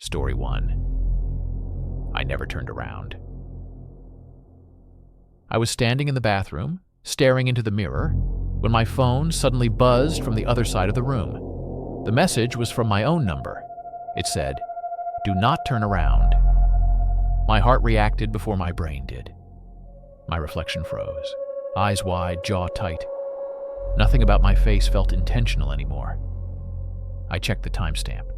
Story 1. I never turned around. I was standing in the bathroom, staring into the mirror, when my phone suddenly buzzed from the other side of the room. The message was from my own number. It said, "Do not turn around." My heart reacted before my brain did. My reflection froze, eyes wide, jaw tight. Nothing about my face felt intentional anymore. I checked the timestamp.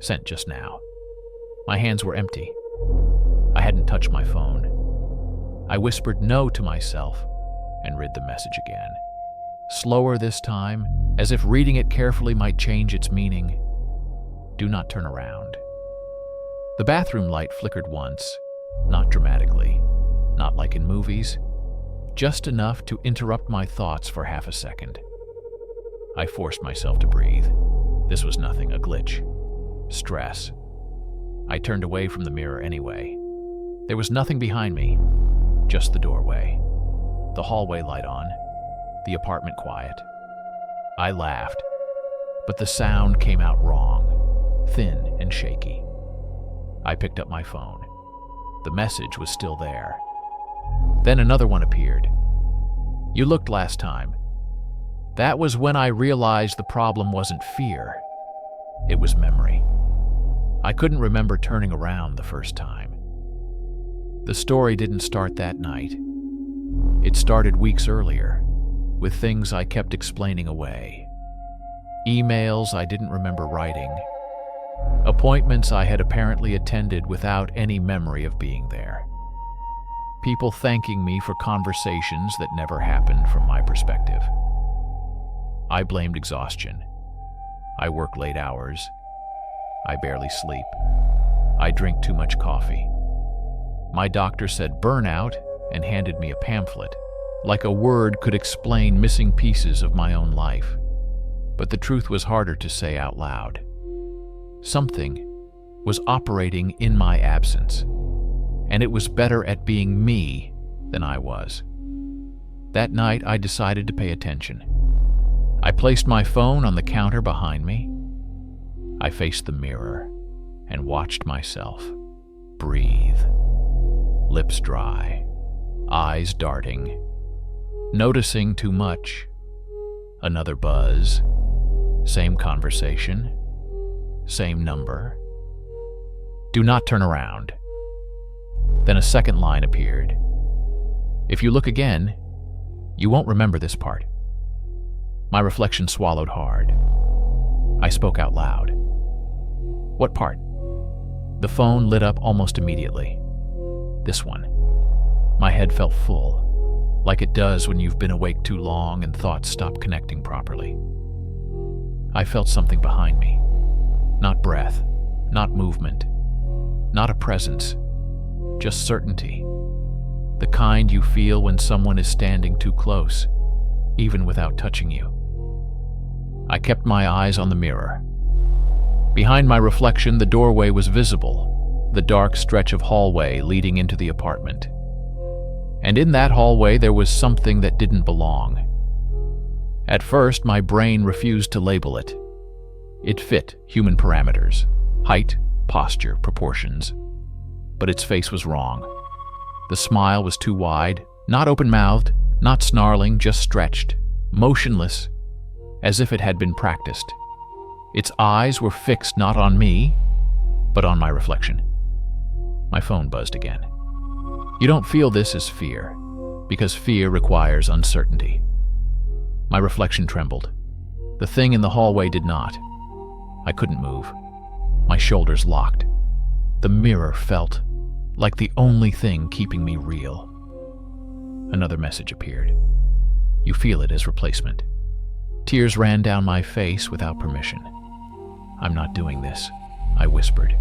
Sent just now. My hands were empty. I hadn't touched my phone. I whispered no to myself and read the message again. Slower this time, as if reading it carefully might change its meaning. Do not turn around. The bathroom light flickered once, not dramatically, not like in movies, just enough to interrupt my thoughts for half a second. I forced myself to breathe. This was nothing, a glitch. Stress. I turned away from the mirror anyway. There was nothing behind me, just the doorway. The hallway light on, the apartment quiet. I laughed, but the sound came out wrong, thin and shaky. I picked up my phone. The message was still there. Then another one appeared. "You looked last time." That was when I realized the problem wasn't fear. It was memory. I couldn't remember turning around the first time. The story didn't start that night. It started weeks earlier, with things I kept explaining away. Emails I didn't remember writing. Appointments I had apparently attended without any memory of being there. People thanking me for conversations that never happened from my perspective. I blamed exhaustion. I work late hours. I barely sleep. I drink too much coffee. My doctor said burnout and handed me a pamphlet, like a word could explain missing pieces of my own life. But the truth was harder to say out loud. Something was operating in my absence, and it was better at being me than I was. That night, I decided to pay attention. I placed my phone on the counter behind me. I faced the mirror and watched myself breathe. Lips dry, eyes darting, noticing too much. Another buzz, same conversation, same number. "Do not turn around." Then a second line appeared. "If you look again, you won't remember this part." My reflection swallowed hard. I spoke out loud. "What part?" The phone lit up almost immediately. This one. My head felt full, like it does when you've been awake too long and thoughts stop connecting properly. I felt something behind me. Not breath, not movement, not a presence, just certainty. The kind you feel when someone is standing too close, even without touching you. I kept my eyes on the mirror. Behind my reflection, the doorway was visible, the dark stretch of hallway leading into the apartment. And in that hallway, there was something that didn't belong. At first, my brain refused to label it. It fit human parameters, height, posture, proportions. But its face was wrong. The smile was too wide, not open-mouthed, not snarling, just stretched, motionless, as if it had been practiced. Its eyes were fixed not on me, but on my reflection. My phone buzzed again. You don't feel this as fear, because fear requires uncertainty. My reflection trembled. The thing in the hallway did not. I couldn't move. My shoulders locked. The mirror felt like the only thing keeping me real. Another message appeared. You feel it as replacement. Tears ran down my face without permission. I'm not doing this, I whispered.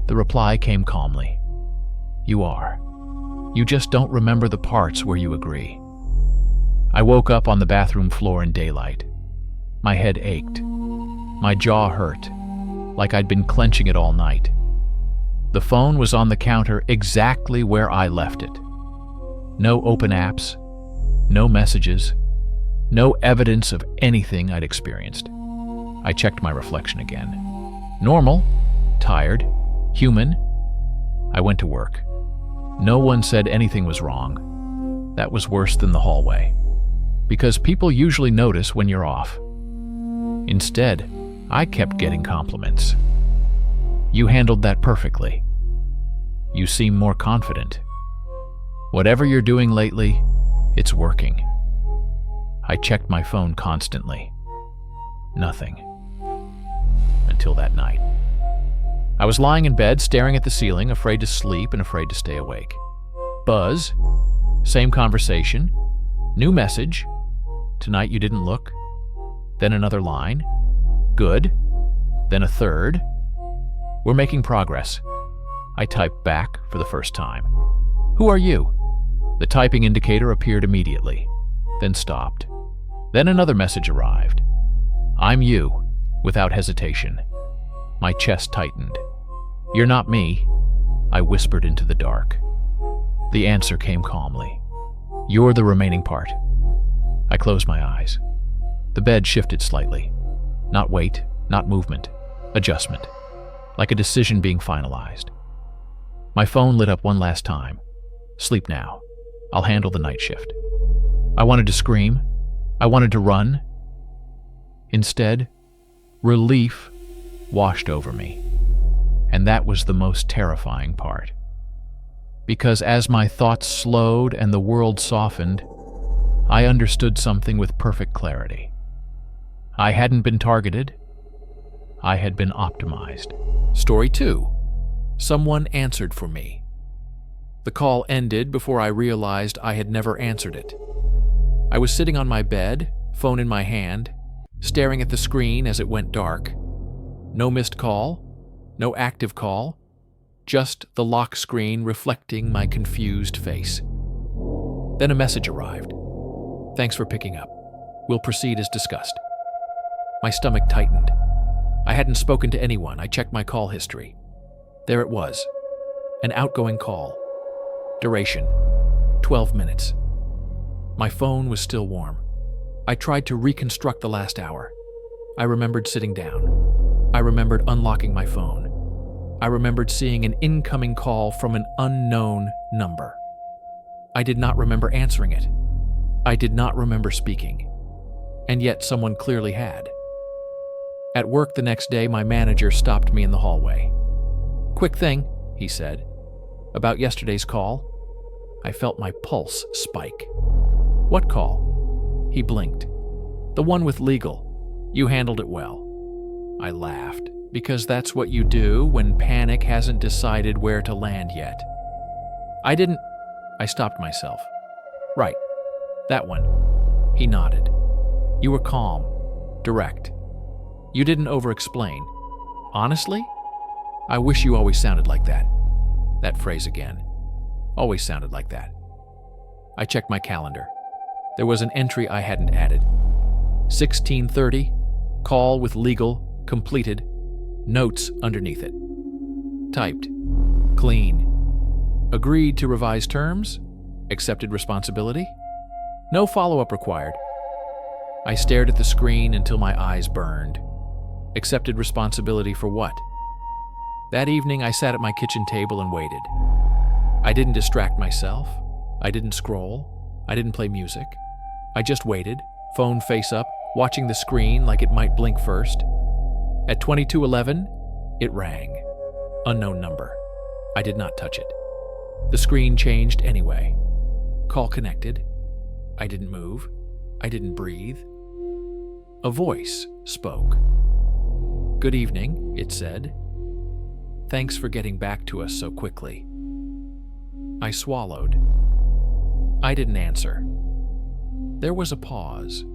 The reply came calmly. You are. You just don't remember the parts where you agree. I woke up on the bathroom floor in daylight. My head ached. My jaw hurt, like I'd been clenching it all night. The phone was on the counter exactly where I left it. No open apps, no messages, no evidence of anything I'd experienced. I checked my reflection again. Normal, tired, human. I went to work. No one said anything was wrong. That was worse than the hallway, because people usually notice when you're off. Instead, I kept getting compliments. You handled that perfectly. You seem more confident. Whatever you're doing lately, it's working. I checked my phone constantly. Nothing. Until that night. I was lying in bed, staring at the ceiling, afraid to sleep and afraid to stay awake. Buzz. Same conversation. New message. Tonight you didn't look. Then another line. Good. Then a third. We're making progress. I typed back for the first time. Who are you? The typing indicator appeared immediately, then stopped. Then another message arrived. I'm you, without hesitation. My chest tightened. You're not me, I whispered into the dark. The answer came calmly. You're the remaining part. I closed my eyes. The bed shifted slightly. Not weight, not movement, adjustment. Like a decision being finalized. My phone lit up one last time. Sleep now. I'll handle the night shift. I wanted to scream. I wanted to run. Instead, relief washed over me. And that was the most terrifying part. Because as my thoughts slowed and the world softened, I understood something with perfect clarity. I hadn't been targeted. I had been optimized. Story 2. Someone answered for me. The call ended before I realized I had never answered it. I was sitting on my bed, phone in my hand, staring at the screen as it went dark. No missed call, no active call, just the lock screen reflecting my confused face. Then a message arrived. Thanks for picking up. We'll proceed as discussed. My stomach tightened. I hadn't spoken to anyone. I checked my call history. There it was. An outgoing call. Duration, 12 minutes. My phone was still warm. I tried to reconstruct the last hour. I remembered sitting down. I remembered unlocking my phone. I remembered seeing an incoming call from an unknown number. I did not remember answering it. I did not remember speaking. And yet someone clearly had. At work the next day, my manager stopped me in the hallway. Quick thing, he said. About yesterday's call. I felt my pulse spike. What call? He blinked. The one with legal. You handled it well. I laughed, because that's what you do when panic hasn't decided where to land yet. I stopped myself. Right. That one. He nodded. You were calm. Direct. You didn't over-explain. Honestly? I wish you always sounded like that. That phrase again. Always sounded like that. I checked my calendar. There was an entry I hadn't added. 16:30, call with legal, completed, notes underneath it. Typed. Clean. Agreed to revise terms? Accepted responsibility? No follow-up required. I stared at the screen until my eyes burned. Accepted responsibility for what? That evening, I sat at my kitchen table and waited. I didn't distract myself. I didn't scroll. I didn't play music. I just waited, phone face up, watching the screen like it might blink first. At 22:11, it rang. Unknown number. I did not touch it. The screen changed anyway. Call connected. I didn't move. I didn't breathe. A voice spoke. Good evening, it said. Thanks for getting back to us so quickly. I swallowed. I didn't answer. There was a pause.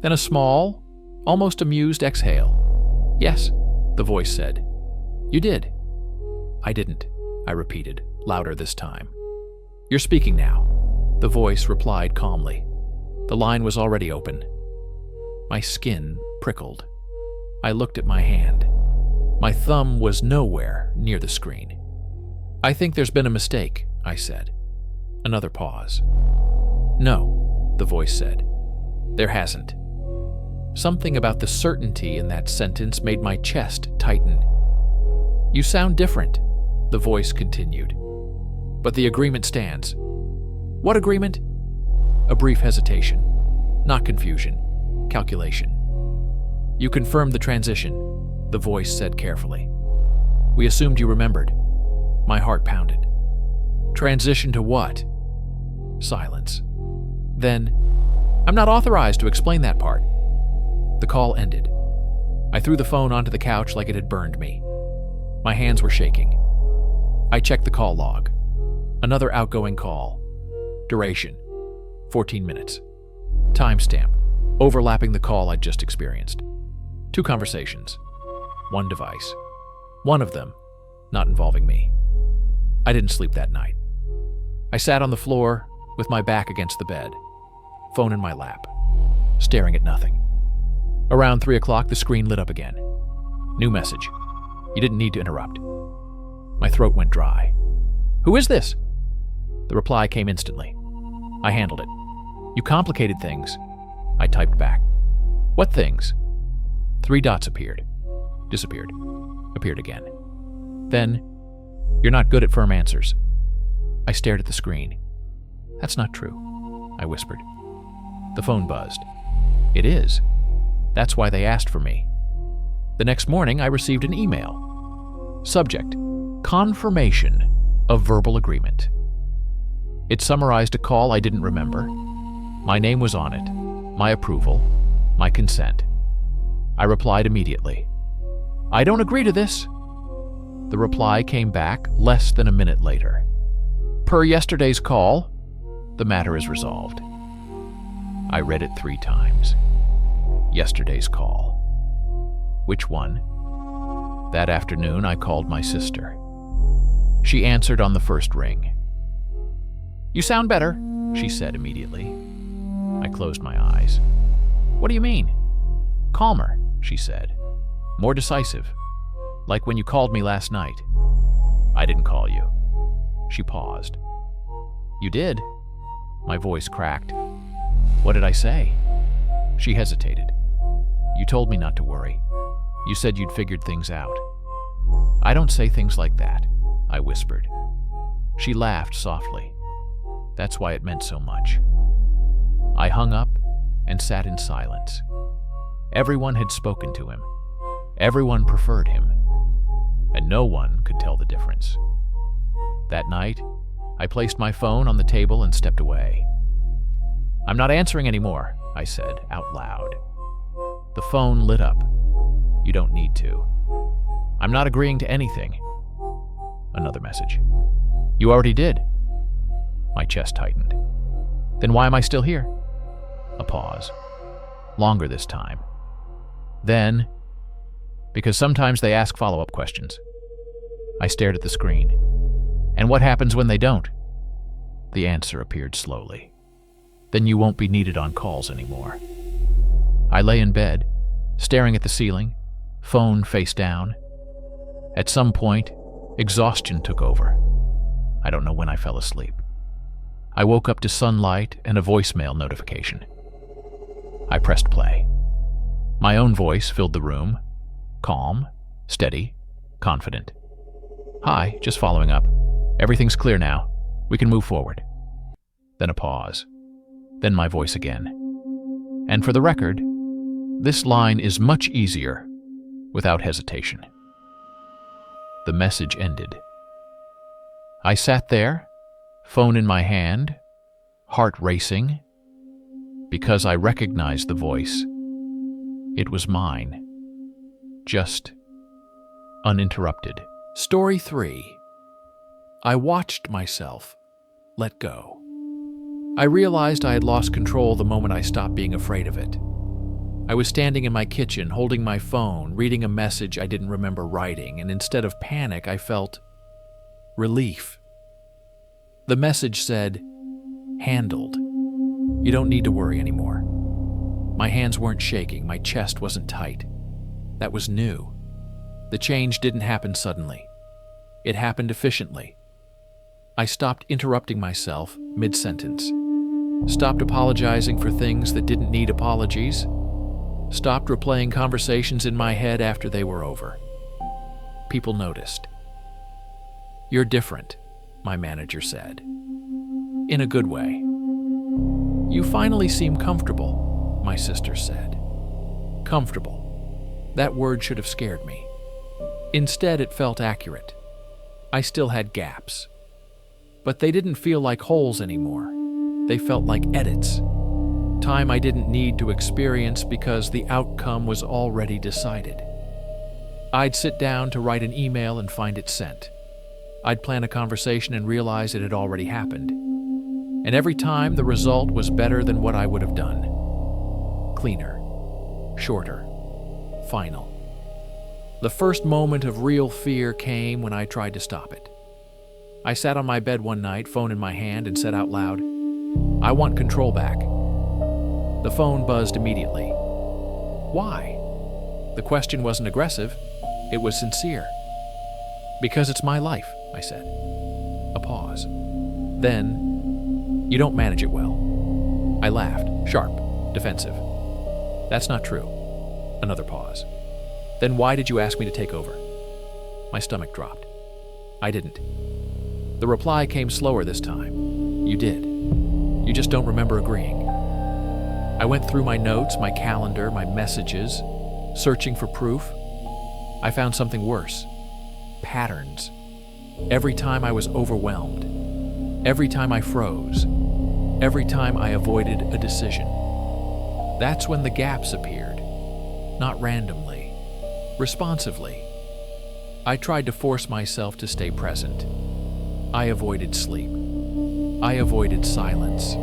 Then a small, almost amused exhale. Yes, the voice said. You did. I didn't, I repeated, louder this time. You're speaking now, the voice replied calmly. The line was already open. My skin prickled. I looked at my hand. My thumb was nowhere near the screen. I think there's been a mistake, I said. Another pause. No, the voice said. There hasn't. Something about the certainty in that sentence made my chest tighten. You sound different, the voice continued. But the agreement stands. What agreement? A brief hesitation. Not confusion. Calculation. You confirmed the transition, the voice said carefully. We assumed you remembered. My heart pounded. Transition to what? Silence. Then, I'm not authorized to explain that part. The call ended. I threw the phone onto the couch like it had burned me. My hands were shaking. I checked the call log. Another outgoing call. Duration, 14 minutes. Timestamp, overlapping the call I'd just experienced. 2 conversations. 1 device. One of them, not involving me. I didn't sleep that night. I sat on the floor with my back against the bed, phone in my lap, staring at nothing. Around 3 o'clock, the screen lit up again. New message. You didn't need to interrupt. My throat went dry. Who is this? The reply came instantly. I handled it. You complicated things. I typed back. What things? 3 dots appeared. Disappeared. Appeared again. Then, you're not good at firm answers. I stared at the screen. That's not true, I whispered. The phone buzzed. It is. That's why they asked for me. The next morning, I received an email. Subject: confirmation of verbal agreement. It summarized a call I didn't remember. My name was on it, my approval, my consent. I replied immediately. I don't agree to this. The reply came back less than a minute later. Per yesterday's call, the matter is resolved. I read it 3 times. Yesterday's call. Which one? That afternoon, I called my sister. She answered on the first ring. You sound better, she said immediately. I closed my eyes. What do you mean? Calmer, she said. More decisive. Like when you called me last night. I didn't call you. She paused. You did? My voice cracked. What did I say? She hesitated. You told me not to worry. You said you'd figured things out. I don't say things like that, I whispered. She laughed softly. That's why it meant so much. I hung up and sat in silence. Everyone had spoken to him. Everyone preferred him. And no one could tell the difference. That night, I placed my phone on the table and stepped away. I'm not answering anymore, I said out loud. The phone lit up. You don't need to. I'm not agreeing to anything. Another message. You already did. My chest tightened. Then why am I still here? A pause. Longer this time. Then, because sometimes they ask follow-up questions. I stared at the screen. And what happens when they don't? The answer appeared slowly. Then you won't be needed on calls anymore. I lay in bed, staring at the ceiling, phone face down. At some point, exhaustion took over. I don't know when I fell asleep. I woke up to sunlight and a voicemail notification. I pressed play. My own voice filled the room, calm, steady, confident. Hi, just following up. Everything's clear now. We can move forward. Then a pause. Then my voice again. And for the record, this line is much easier without hesitation. The message ended. I sat there, phone in my hand, heart racing, because I recognized the voice. It was mine. Just uninterrupted. Story 3. I watched myself let go. I realized I had lost control the moment I stopped being afraid of it. I was standing in my kitchen, holding my phone, reading a message I didn't remember writing, and instead of panic, I felt relief. The message said, handled. You don't need to worry anymore. My hands weren't shaking, my chest wasn't tight. That was new. The change didn't happen suddenly. It happened efficiently. I stopped interrupting myself mid-sentence. Stopped apologizing for things that didn't need apologies. Stopped replaying conversations in my head after they were over. people noticed. "You're different," my manager said. "In a good way." "You finally seem comfortable," my sister said. Comfortable. That word should have scared me. Instead, it felt accurate. I still had gaps. But they didn't feel like holes anymore. They felt like edits. Time I didn't need to experience because the outcome was already decided. I'd sit down to write an email and find it sent. I'd plan a conversation and realize it had already happened. And every time the result was better than what I would have done. Cleaner. Shorter. Final. The first moment of real fear came when I tried to stop it. I sat on my bed one night, phone in my hand, and said out loud, "I want control back." The phone buzzed immediately. Why? The question wasn't aggressive, it was sincere. "Because it's my life," I said. A pause. Then, "You don't manage it well." I laughed, sharp, defensive. "That's not true." Another pause. "Then why did you ask me to take over?" My stomach dropped. "I didn't." The reply came slower this time. "You did. You just don't remember agreeing." I went through my notes, my calendar, my messages, searching for proof. I found something worse. Patterns. Every time I was overwhelmed. Every time I froze. Every time I avoided a decision. That's when the gaps appeared. Not randomly. Responsively. I tried to force myself to stay present. I avoided sleep. I avoided silence.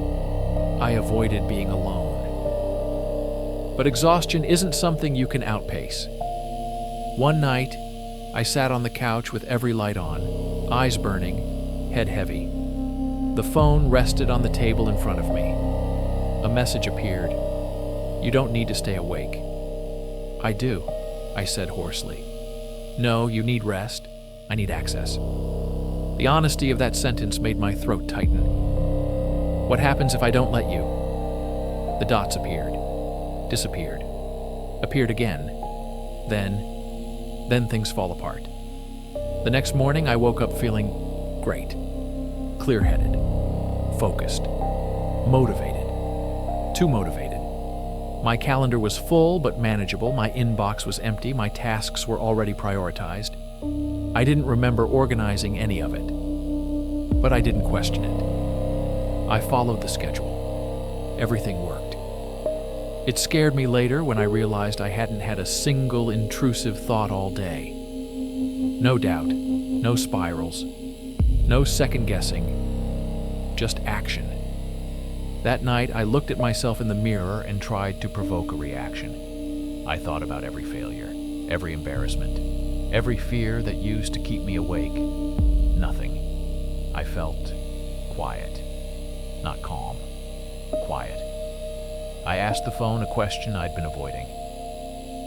I avoided being alone. But exhaustion isn't something you can outpace. One night, I sat on the couch with every light on, eyes burning, head heavy. The phone rested on the table in front of me. A message appeared. "You don't need to stay awake." "I do," I said hoarsely. "No, you need rest. I need access." The honesty of that sentence made my throat tighten. "What happens if I don't let you?" The dots appeared, disappeared, appeared again. Then things fall apart. The next morning, I woke up feeling great, clear-headed, focused, motivated, too motivated. My calendar was full but manageable, my inbox was empty, my tasks were already prioritized. I didn't remember organizing any of it, but I didn't question it. I followed the schedule. Everything worked. It scared me later when I realized I hadn't had a single intrusive thought all day. No doubt, no spirals, no second-guessing, just action. That night, I looked at myself in the mirror and tried to provoke a reaction. I thought about every failure, every embarrassment, every fear that used to keep me awake. Nothing. I felt quiet, not calm, quiet. I asked the phone a question I'd been avoiding.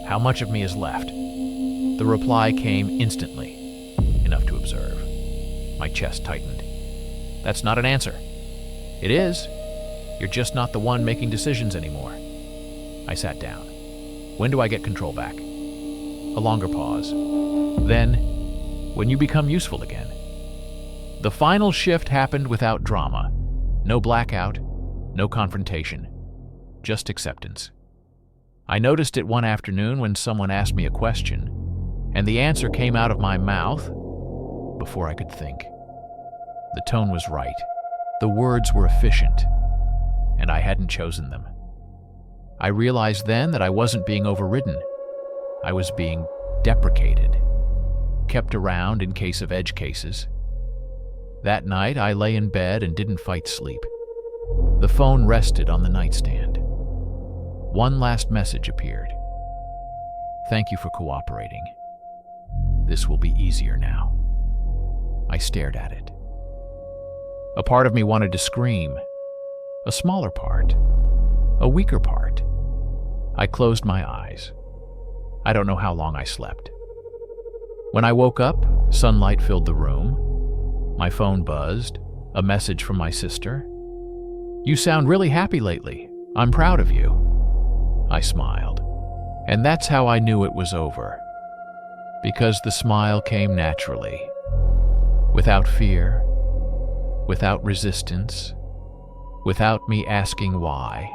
"How much of me is left?" The reply came instantly, enough to observe. My chest tightened. "That's not an answer." "It is. You're just not the one making decisions anymore." I sat down. "When do I get control back?" A longer pause. "Then, when you become useful again." The final shift happened without drama. No blackout, no confrontation. Just acceptance. I noticed it one afternoon when someone asked me a question, and the answer came out of my mouth before I could think. The tone was right. The words were efficient, and I hadn't chosen them. I realized then that I wasn't being overridden. I was being deprecated, kept around in case of edge cases. That night, I lay in bed and didn't fight sleep. The phone rested on the nightstand. One last message appeared. "Thank you for cooperating. This will be easier now." I stared at it. A part of me wanted to scream. A smaller part. A weaker part. I closed my eyes. I don't know how long I slept. When I woke up, sunlight filled the room. My phone buzzed. A message from my sister. "You sound really happy lately. I'm proud of you." I smiled. And that's how I knew it was over. because the smile came naturally, without fear, without resistance, without me asking why.